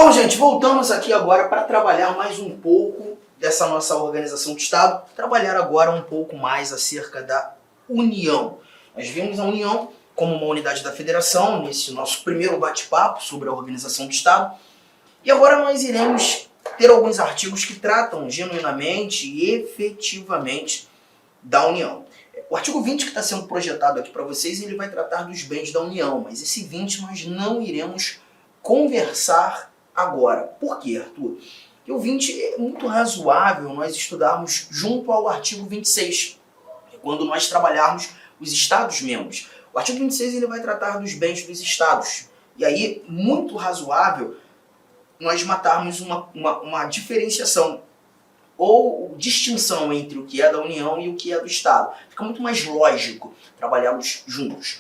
Bom, gente, voltamos aqui agora para trabalhar mais um pouco dessa nossa organização de Estado, trabalhar agora um pouco mais acerca da União. Nós vimos a União como uma unidade da Federação nesse nosso primeiro bate-papo sobre a organização do Estado, e agora nós iremos ter alguns artigos que tratam genuinamente e efetivamente da União. O artigo 20 que está sendo projetado aqui para vocês, ele vai tratar dos bens da União, mas esse 20 nós não iremos conversar agora. Por quê, Arthur? Porque o 20 é muito razoável nós estudarmos junto ao artigo 26, quando nós trabalharmos os Estados-membros. O artigo 26 ele vai tratar dos bens dos Estados. E aí, muito razoável nós matarmos uma diferenciação ou distinção entre o que é da União e o que é do Estado. Fica muito mais lógico trabalharmos juntos.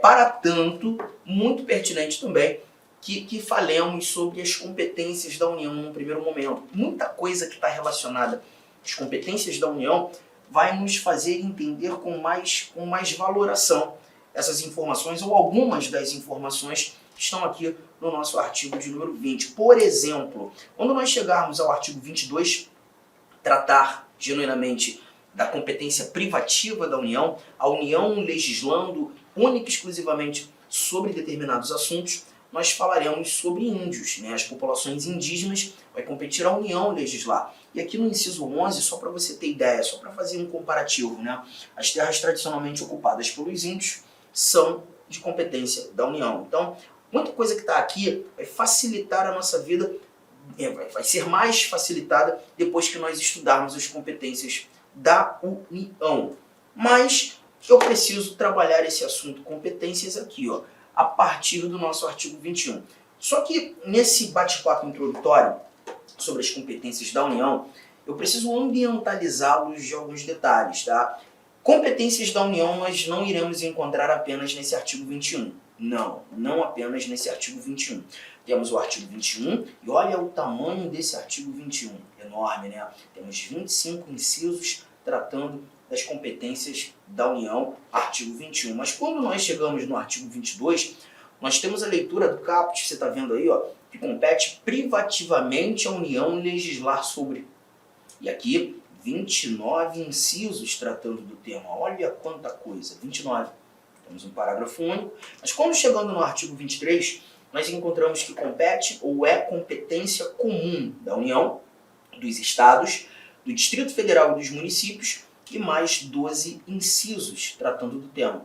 Para tanto, muito pertinente também que falemos sobre as competências da União no primeiro momento. Muita coisa que está relacionada às competências da União vai nos fazer entender com mais valoração essas informações, ou algumas das informações que estão aqui no nosso artigo de número 20. Por exemplo, quando nós chegarmos ao artigo 22, tratar genuinamente da competência privativa da União, a União legislando única e exclusivamente sobre determinados assuntos, nós falaremos sobre índios, né? As populações indígenas vai competir a União legislar. E aqui no inciso 11, só para você ter ideia, só para fazer um comparativo, né? As terras tradicionalmente ocupadas pelos índios são de competência da União. Então, muita coisa que está aqui vai facilitar a nossa vida, vai ser mais facilitada depois que nós estudarmos as competências da União. Mas eu preciso trabalhar esse assunto competências aqui, ó, a partir do nosso artigo 21. Só que nesse bate-papo introdutório sobre as competências da União, eu preciso ambientalizá-los de alguns detalhes, tá? Competências da União nós não iremos encontrar apenas nesse artigo 21. Não apenas nesse artigo 21. Temos o artigo 21 e olha o tamanho desse artigo 21. Enorme, né? Temos 25 incisos tratando das competências da União, artigo 21. Mas quando nós chegamos no artigo 22, nós temos a leitura do caput, você está vendo aí, ó, que compete privativamente a União legislar sobre. E aqui, 29 incisos tratando do tema. Olha quanta coisa, 29. Temos um parágrafo único. Mas quando chegando no artigo 23, nós encontramos que compete ou é competência comum da União, dos Estados, do Distrito Federal e dos municípios, e mais 12 incisos tratando do tema.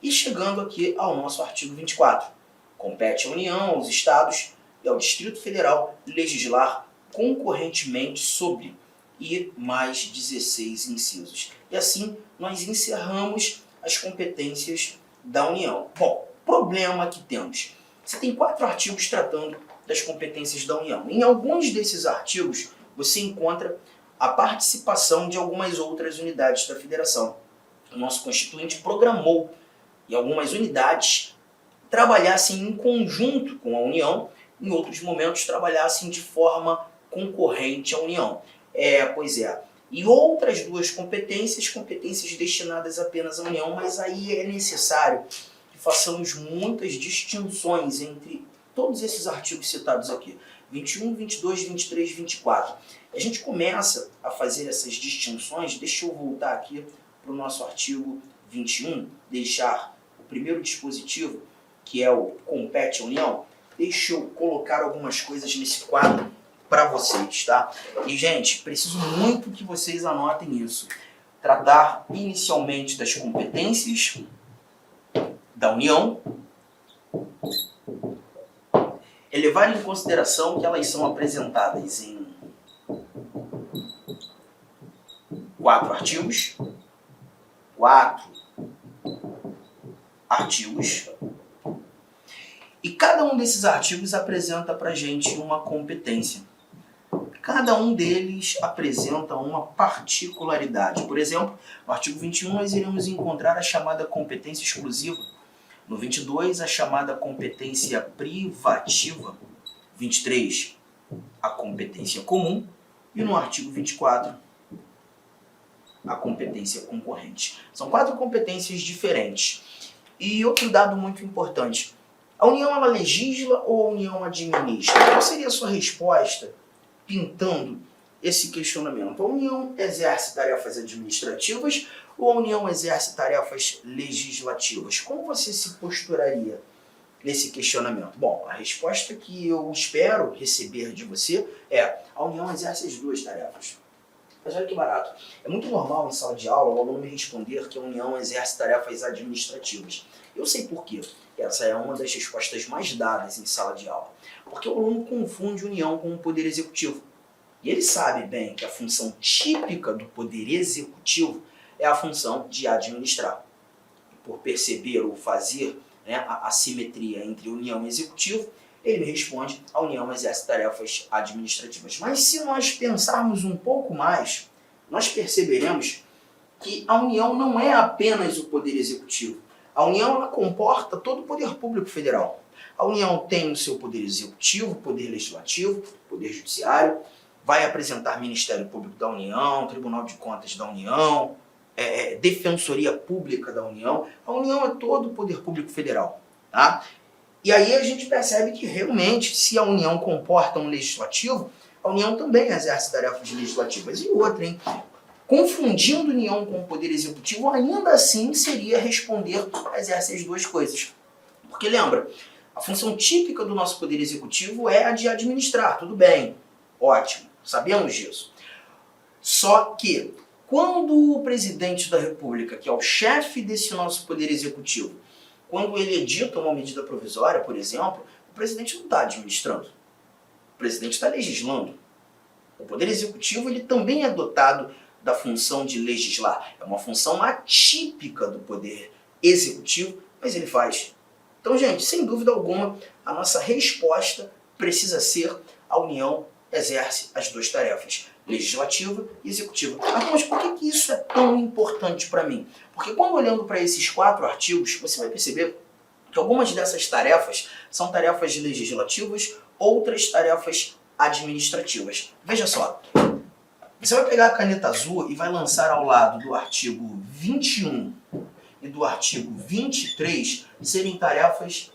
E chegando aqui ao nosso artigo 24. Compete à União, aos Estados e ao Distrito Federal legislar concorrentemente sobre, e mais 16 incisos. E assim nós encerramos as competências da União. Bom, problema que temos. Você tem 4 artigos tratando das competências da União. Em alguns desses artigos você encontra a participação de algumas outras unidades da Federação. O nosso Constituinte programou que algumas unidades trabalhassem em conjunto com a União, em outros momentos trabalhassem de forma concorrente à União. Pois é. E outras 2 competências destinadas apenas à União, mas aí é necessário que façamos muitas distinções entre todos esses artigos citados aqui. 21, 22, 23, 24. A gente começa a fazer essas distinções. Deixa eu voltar aqui para o nosso artigo 21, deixar o primeiro dispositivo, que é o compete à União. Deixa eu colocar algumas coisas nesse quadro para vocês, tá? E, gente, preciso muito que vocês anotem isso. Tratar inicialmente das competências da União, é levar em consideração que elas são apresentadas em 4 artigos. 4 artigos. E cada um desses artigos apresenta para a gente uma competência. Cada um deles apresenta uma particularidade. Por exemplo, no artigo 21 nós iremos encontrar a chamada competência exclusiva. No 22, a chamada competência privativa. 23, a competência comum. E no artigo 24, a competência concorrente. São 4 competências diferentes. E outro dado muito importante. A União, ela legisla ou a União administra? Qual seria a sua resposta pintando esse questionamento? A União exerce tarefas administrativas ou a União exerce tarefas legislativas? Como você se posturaria nesse questionamento? Bom, a resposta que eu espero receber de você é: a União exerce as duas tarefas. Mas olha que barato. É muito normal em sala de aula o aluno me responder que a União exerce tarefas administrativas. Eu sei por quê. Essa é uma das respostas mais dadas em sala de aula. Porque o aluno confunde União com o Poder Executivo. E ele sabe bem que a função típica do Poder Executivo é a função de administrar. E por perceber ou fazer, né, a assimetria entre União e Executivo, ele me responde: a União exerce tarefas administrativas. Mas se nós pensarmos um pouco mais, nós perceberemos que a União não é apenas o Poder Executivo. A União, ela comporta todo o poder público federal. A União tem o seu Poder Executivo, Poder Legislativo, Poder Judiciário, vai apresentar Ministério Público da União, Tribunal de Contas da União, Defensoria Pública da União. A União é todo o poder público federal. Tá? E aí a gente percebe que realmente, se a União comporta um legislativo, a União também exerce tarefas legislativas. E outra, hein? Confundindo União com o Poder Executivo, ainda assim seria responder: exerce as duas coisas. Porque lembra, a função típica do nosso Poder Executivo é a de administrar, tudo bem, ótimo, sabemos disso. Só que, quando o Presidente da República, que é o chefe desse nosso Poder Executivo, quando ele edita uma medida provisória, por exemplo, o Presidente não está administrando, o Presidente está legislando. O Poder Executivo, ele também é dotado da função de legislar. É uma função atípica do Poder Executivo, mas ele faz. Então, gente, sem dúvida alguma, a nossa resposta precisa ser: a União exerce as duas tarefas, legislativa e executiva. Mas por que isso é tão importante para mim? Porque quando olhando para esses 4 artigos, você vai perceber que algumas dessas tarefas são tarefas legislativas, outras tarefas administrativas. Veja só, você vai pegar a caneta azul e vai lançar ao lado do artigo 21 e do artigo 23 serem tarefas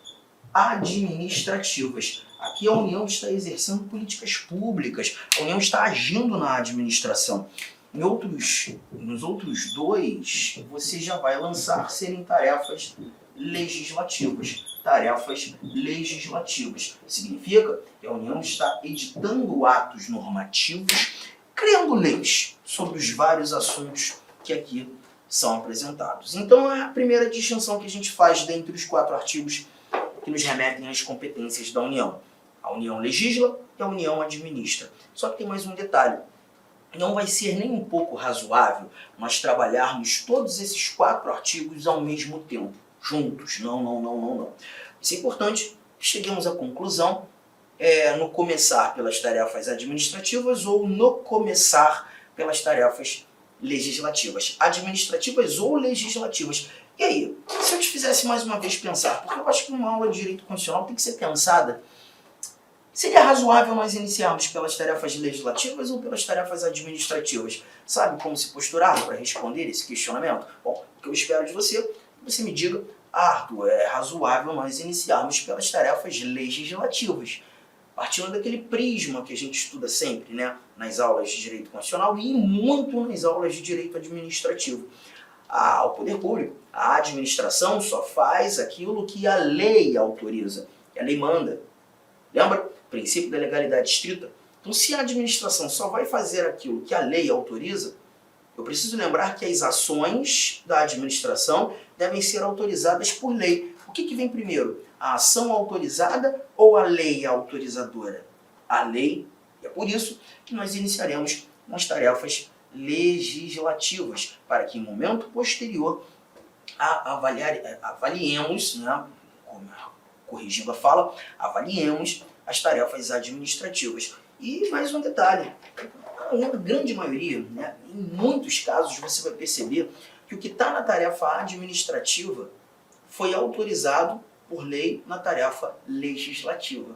administrativas. Aqui a União está exercendo políticas públicas, a União está agindo na administração. Nos outros 2, você já vai lançar serem tarefas legislativas. Tarefas legislativas. Significa que a União está editando atos normativos, criando leis sobre os vários assuntos que aqui são apresentados. Então é a primeira distinção que a gente faz dentre os 4 artigos que nos remetem às competências da União. A União legisla e a União administra. Só que tem mais um detalhe. Não vai ser nem um pouco razoável nós trabalharmos todos esses 4 artigos ao mesmo tempo, juntos. Não. Isso é importante que cheguemos à conclusão no começar pelas tarefas administrativas ou no começar pelas tarefas legislativas. Administrativas ou legislativas. E aí, se eu te fizesse mais uma vez pensar, porque eu acho que uma aula de direito constitucional tem que ser pensada, seria razoável nós iniciarmos pelas tarefas legislativas ou pelas tarefas administrativas? Sabe como se posturar para responder esse questionamento? Bom, o que eu espero de você é que você me diga: Arthur, é razoável nós iniciarmos pelas tarefas legislativas, partindo daquele prisma que a gente estuda sempre, né, nas aulas de direito constitucional e muito nas aulas de direito administrativo. O poder público, a administração só faz aquilo que a lei autoriza, que a lei manda. Lembra? Princípio da legalidade estrita. Então, se a administração só vai fazer aquilo que a lei autoriza, eu preciso lembrar que as ações da administração devem ser autorizadas por lei. O que vem primeiro? A ação autorizada ou a lei autorizadora? A lei. E é por isso que nós iniciaremos nas tarefas legislativas, para que em momento posterior avaliemos, né, corrigindo a fala, avaliemos as tarefas administrativas. E mais um detalhe, na grande maioria, né, em muitos casos, você vai perceber que o que está na tarefa administrativa foi autorizado por lei na tarefa legislativa.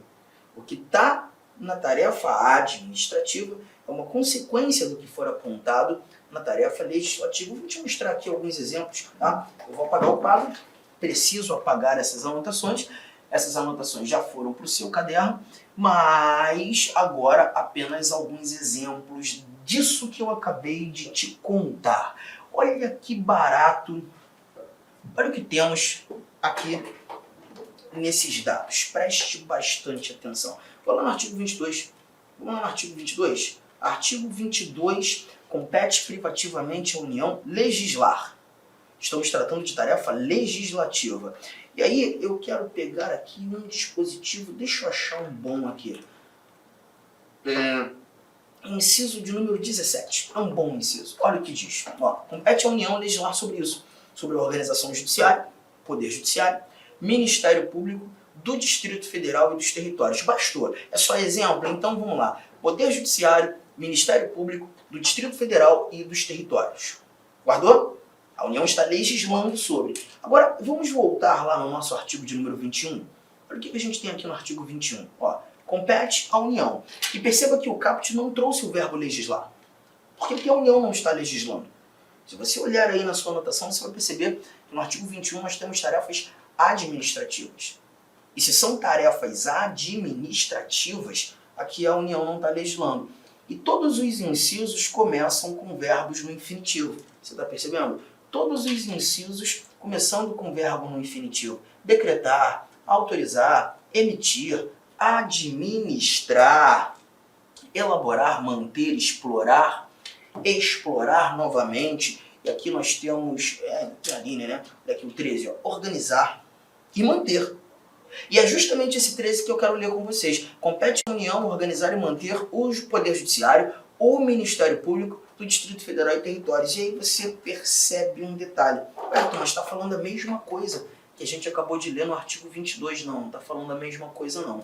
O que está na tarefa administrativa é uma consequência do que for apontado na tarefa legislativa. Eu vou te mostrar aqui alguns exemplos. Tá? Eu vou apagar o quadro, preciso apagar essas anotações. Essas anotações já foram para o seu caderno, mas agora apenas alguns exemplos disso que eu acabei de te contar. Olha que barato, olha o que temos aqui nesses dados. Preste bastante atenção. Vou lá no artigo 22. Vamos lá no artigo 22. Artigo 22, compete privativamente à União legislar. Estamos tratando de tarefa legislativa. E aí eu quero pegar aqui um dispositivo, deixa eu achar um bom aqui. Inciso de número 17. É um bom inciso. Olha o que diz. Ó, compete à União legislar sobre isso. Sobre a organização judiciária, Poder Judiciário, Ministério Público, do Distrito Federal e dos territórios. Bastou. É só exemplo? Então vamos lá. Poder Judiciário, Ministério Público, do Distrito Federal e dos territórios. Guardou? A União está legislando sobre. Agora, vamos voltar lá no nosso artigo de número 21. Olha o que a gente tem aqui no artigo 21. Ó, compete à União. E perceba que o caput não trouxe o verbo legislar. Porque a União não está legislando. Se você olhar aí na sua anotação, você vai perceber que no artigo 21 nós temos tarefas administrativas. E se são tarefas administrativas, aqui a União não está legislando. E todos os incisos começam com verbos no infinitivo. Você está percebendo? Todos os incisos começando com verbo no infinitivo. Decretar, autorizar, emitir, administrar, elaborar, manter, explorar, explorar novamente. E aqui nós temos, a linha, né? Daqui o 13, ó, organizar e manter. E é justamente esse 13 que eu quero ler com vocês. Compete à União organizar e manter o Poder Judiciário ou o Ministério Público do Distrito Federal e Territórios. E aí você percebe um detalhe. Mas está falando a mesma coisa que a gente acabou de ler no artigo 22. Não está falando a mesma coisa não.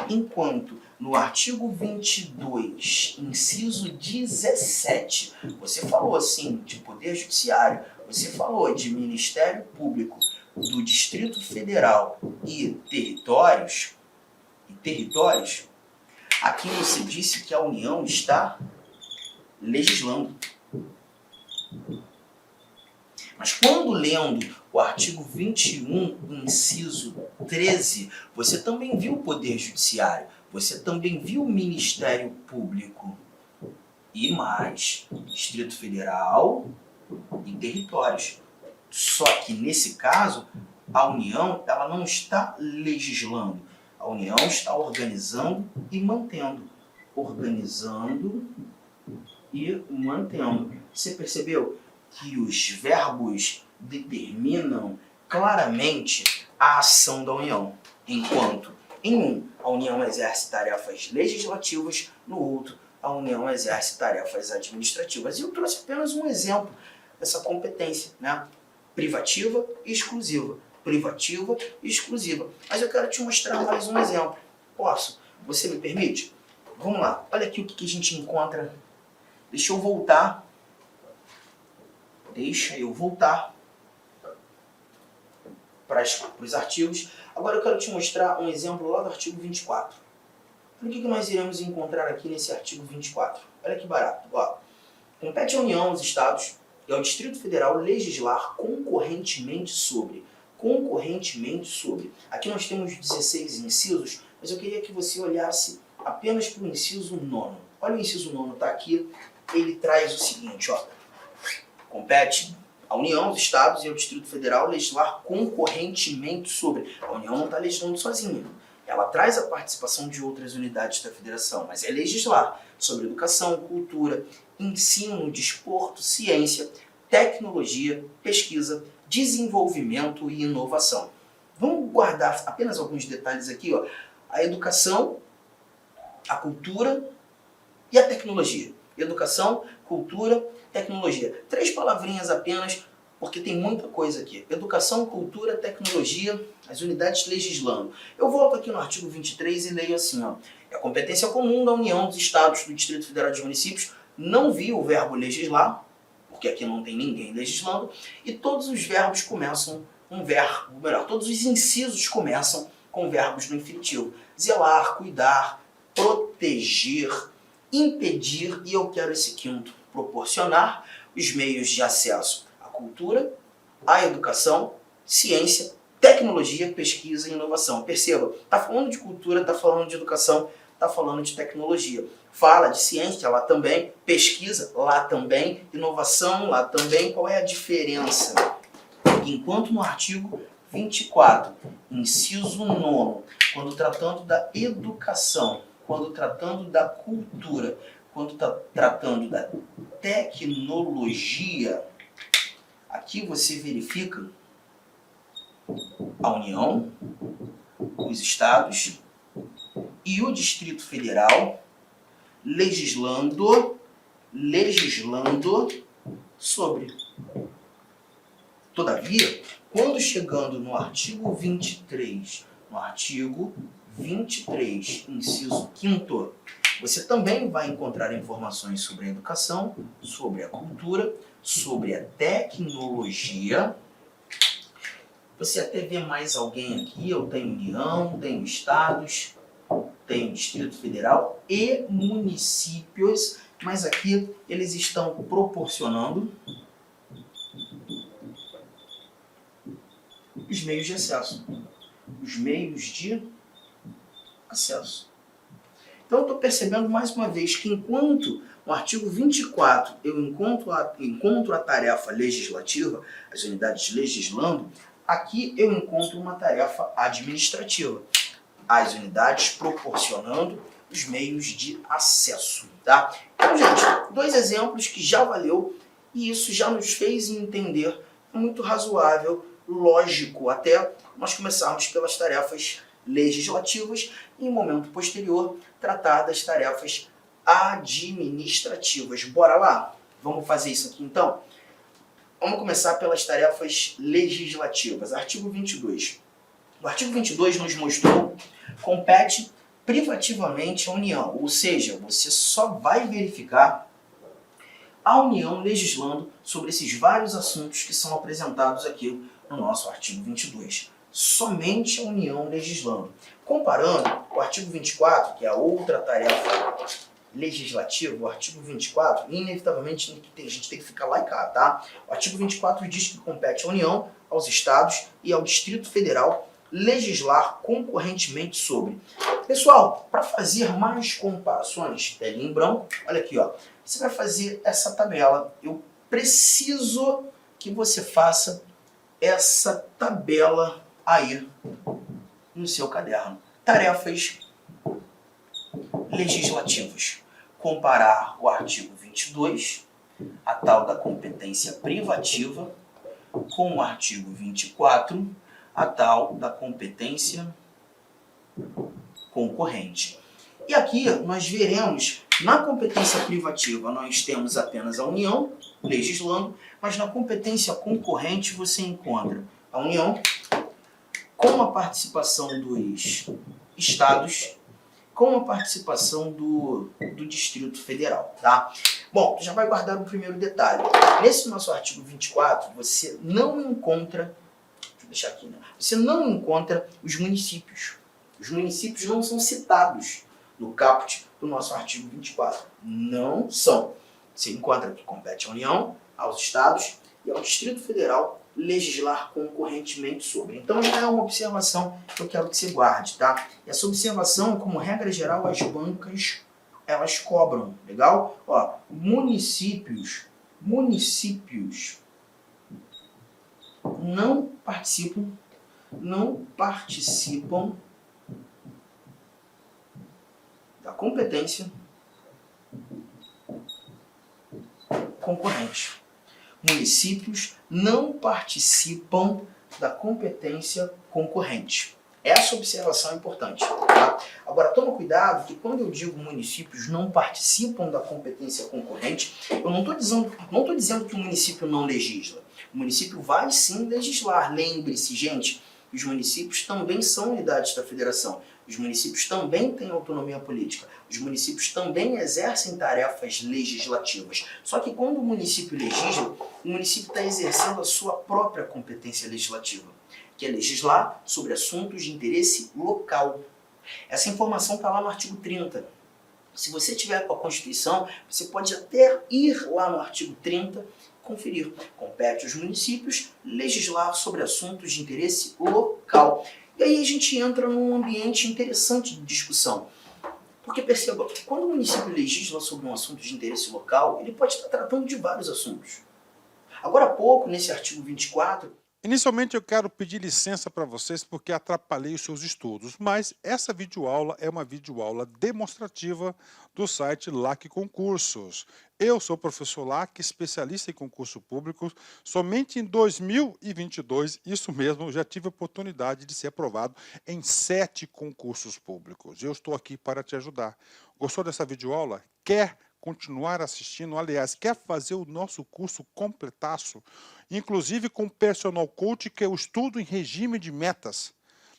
Enquanto no artigo 22, inciso 17, você falou assim de Poder Judiciário, você falou de Ministério Público do Distrito Federal e territórios, aqui você disse que a União está legislando. Mas quando lendo o artigo 21, inciso 13, você também viu o Poder Judiciário, você também viu o Ministério Público e mais Distrito Federal e territórios. Só que nesse caso, a União ela não está legislando. A União está organizando e mantendo. Organizando e mantendo. Você percebeu que os verbos determinam claramente a ação da União? Enquanto em um, a União exerce tarefas legislativas, no outro, a União exerce tarefas administrativas. E eu trouxe apenas um exemplo dessa competência, né? Privativa e exclusiva. Privativa e exclusiva. Mas eu quero te mostrar mais um exemplo. Posso? Você me permite? Vamos lá. Olha aqui o que a gente encontra. Deixa eu voltar para os artigos. Agora eu quero te mostrar um exemplo lá do artigo 24. Olha o que nós iremos encontrar aqui nesse artigo 24. Olha que barato. Ó. Compete à União, aos Estados e ao Distrito Federal legislar concorrentemente sobre. Aqui nós temos 16 incisos, mas eu queria que você olhasse apenas para o inciso 9. Olha o inciso 9, está aqui. Ele traz o seguinte, ó. Compete à União, aos Estados e ao Distrito Federal legislar concorrentemente sobre. A União não está legislando sozinha. Ela traz a participação de outras unidades da Federação, mas é legislar sobre educação, cultura, ensino, desporto, ciência, tecnologia, pesquisa, desenvolvimento e inovação. Vamos guardar apenas alguns detalhes aqui, ó. A educação, a cultura e a tecnologia. Educação, cultura, tecnologia. 3 palavrinhas apenas, porque tem muita coisa aqui. Educação, cultura, tecnologia, as unidades legislando. Eu volto aqui no artigo 23 e leio assim, ó. É a competência comum da União, dos Estados, do Distrito Federal e dos municípios. Não vi o verbo legislar, porque aqui não tem ninguém legislando, e todos os verbos começam com verbo, melhor, todos os incisos começam com verbos no infinitivo. Zelar, cuidar, proteger, impedir, e eu quero esse quinto, proporcionar os meios de acesso à cultura, à educação, ciência, tecnologia, pesquisa e inovação. Perceba, está falando de cultura, está falando de educação, está falando de tecnologia. Fala de ciência lá também, pesquisa lá também, inovação lá também. Qual é a diferença? Enquanto no artigo 24, inciso 9, quando tratando da educação, quando tratando da cultura, quando está tratando da tecnologia, aqui você verifica a União, os estados e o Distrito Federal legislando sobre. Todavia, quando chegando no artigo 23, inciso 5º, você também vai encontrar informações sobre a educação, sobre a cultura, sobre a tecnologia. Você até vê mais alguém aqui, eu tenho União, tenho estados, tenho Distrito Federal e municípios, mas aqui eles estão proporcionando os meios de acesso. Então eu estou percebendo mais uma vez que enquanto no artigo 24 eu encontro a tarefa legislativa, as unidades legislando, aqui eu encontro uma tarefa administrativa, as unidades proporcionando os meios de acesso. Tá? Então, gente, 2 exemplos que já valeu e isso já nos fez entender muito razoável, lógico, até nós começarmos pelas tarefas legislativas e, em momento posterior, tratar das tarefas administrativas. Bora lá? Vamos fazer isso aqui então? Vamos começar pelas tarefas legislativas. Artigo 22. O artigo 22 nos mostrou compete privativamente a União, ou seja, você só vai verificar a União legislando sobre esses vários assuntos que são apresentados aqui no nosso artigo 22. Somente a União legislando. Comparando o artigo 24, que é a outra tarefa legislativa, o artigo 24, inevitavelmente a gente tem que ficar lá e cá, tá? O artigo 24 diz que compete à União, aos Estados e ao Distrito Federal legislar concorrentemente sobre. Pessoal, para fazer mais comparações, telinha em branco, olha aqui, ó. Você vai fazer essa tabela. Eu preciso que você faça essa tabela aí no seu caderno. Tarefas legislativas. Comparar o artigo 22, a tal da competência privativa, com o artigo 24, a tal da competência concorrente. E aqui nós veremos, na competência privativa nós temos apenas a União legislando, mas na competência concorrente você encontra a União com a participação dos estados, com a participação do Distrito Federal, tá? Bom, já vai guardar um primeiro detalhe. Nesse nosso artigo 24, você não encontra, deixa eu deixar aqui, né? Você não encontra os municípios. Os municípios não são citados no caput do nosso artigo 24. Não são. Você encontra que compete à União, aos estados e ao Distrito Federal legislar concorrentemente sobre. Então já é uma observação que eu quero que você guarde, tá? Essa observação, como regra geral, as bancas elas cobram, legal? Ó, municípios não participam da competência concorrente. Municípios não participam da competência concorrente. Essa observação é importante. Tá? Agora, toma cuidado que quando eu digo municípios não participam da competência concorrente, eu não estou dizendo que o município não legisla. O município vai sim legislar. Lembre-se, gente, os municípios também são unidades da federação. Os municípios também têm autonomia política. Os municípios também exercem tarefas legislativas. Só que quando o município legisla, o município está exercendo a sua própria competência legislativa, que é legislar sobre assuntos de interesse local. Essa informação está lá no artigo 30. Se você tiver com a Constituição, você pode até ir lá no artigo 30, conferir. Compete aos municípios legislar sobre assuntos de interesse local. E aí a gente entra num ambiente interessante de discussão. Porque perceba, quando o município legisla sobre um assunto de interesse local, ele pode estar tratando de vários assuntos. Agora há pouco, nesse artigo 24, Inicialmente eu quero pedir licença para vocês porque atrapalhei os seus estudos, mas essa videoaula é uma videoaula demonstrativa do site LAC Concursos. Eu sou o professor LAC, especialista em concurso público. Somente em 2022, isso mesmo, já tive a oportunidade de ser aprovado em 7 concursos públicos. Eu estou aqui para te ajudar. Gostou dessa videoaula? Quer continuar assistindo? Aliás, quer fazer o nosso curso completaço? Inclusive com personal coach, que eu estudo em regime de metas,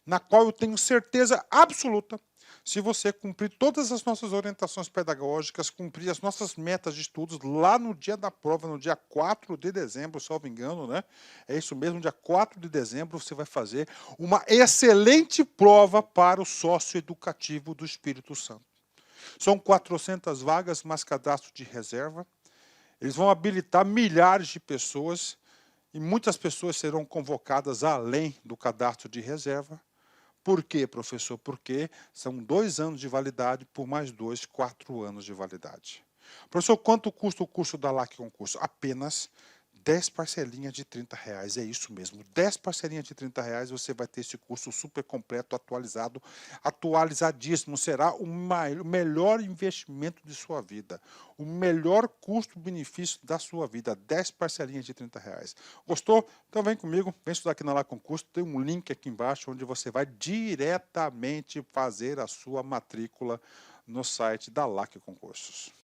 na qual eu tenho certeza absoluta, se você cumprir todas as nossas orientações pedagógicas, cumprir as nossas metas de estudos, lá no dia da prova, no dia 4 de dezembro, salvo engano, né? É isso mesmo, dia 4 de dezembro, você vai fazer uma excelente prova para o sócio educativo do Espírito Santo. São 400 vagas, mais cadastro de reserva. Eles vão habilitar milhares de pessoas e muitas pessoas serão convocadas além do cadastro de reserva. Por quê, professor? Porque são 2 anos de validade por mais 2, 4 anos de validade. Professor, quanto custa o curso da LAC Concurso? Apenas 10 parcelinhas de R$ 30. É isso mesmo, 10 parcelinhas de R$ 30 você vai ter esse curso super completo, atualizado, atualizadíssimo. Será o melhor investimento de sua vida, o melhor custo-benefício da sua vida, 10 parcelinhas de R$ 30. Gostou? Então vem comigo, vem estudar aqui na LAC Concurso, tem um link aqui embaixo onde você vai diretamente fazer a sua matrícula no site da LAC Concursos.